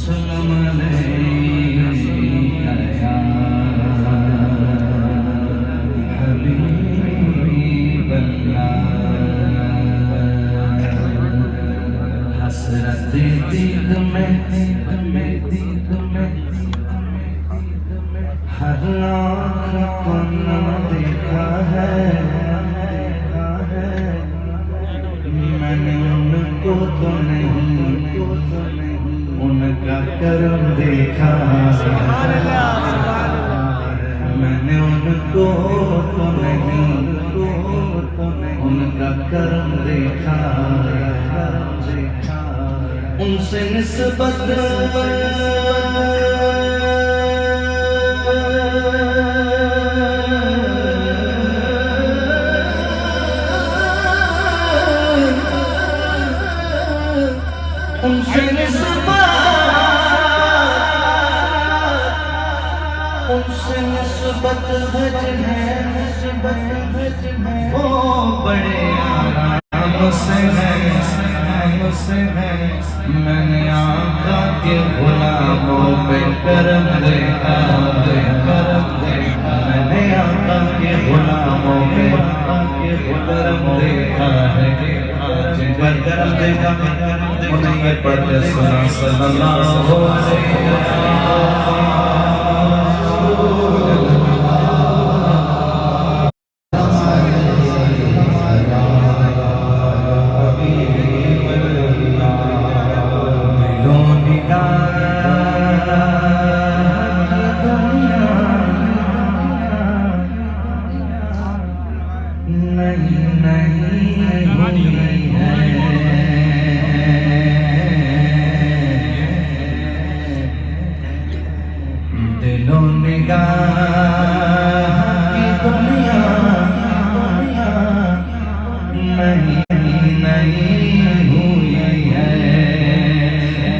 सल्लम अलैका या हबीबल्लाह। हसरत दीद में हर आँख को न देखा है, मैंने उनको तो नहीं उनका करम देखा, मैंने उनको तो नहीं उनका करम देखा। उनसे निस्बत उनसे निस्बत भज है, वो बड़े आराम से है। मैंने आका के गुलामों पे करम देखा, मैंने आका के गुलामों पे करम देखा है। जिन पर करम देखा उन्हें ये पढ़ते सुना सल्लल्लाहु अलैहि वसल्लम। दिलों निगाह की दुनिया नहीं हुई है,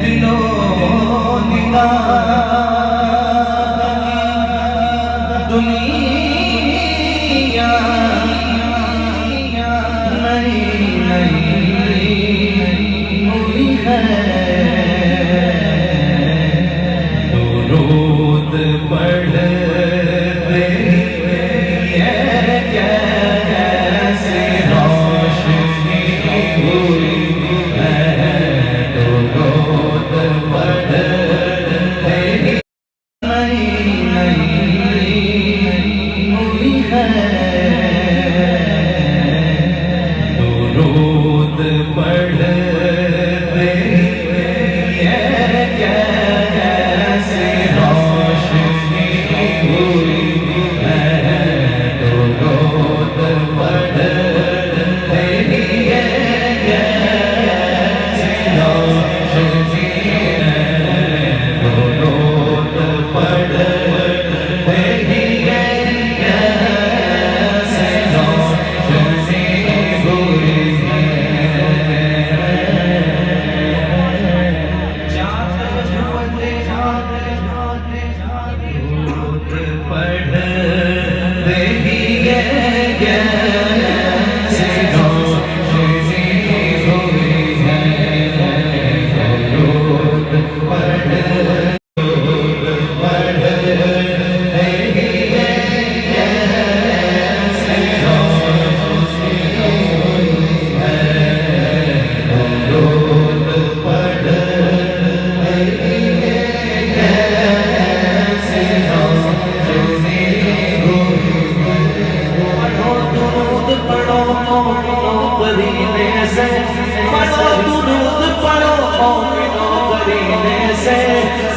दिलों निगाह की दुनिया नहीं हुई है। दुरूद पढ़ते कैसे रोशनी हुई है, दुरूद पढ़ते नहीं हुई है, दुरूद पढ़ते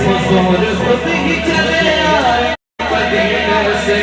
हुजूर खुद ही चले आए मदीने से।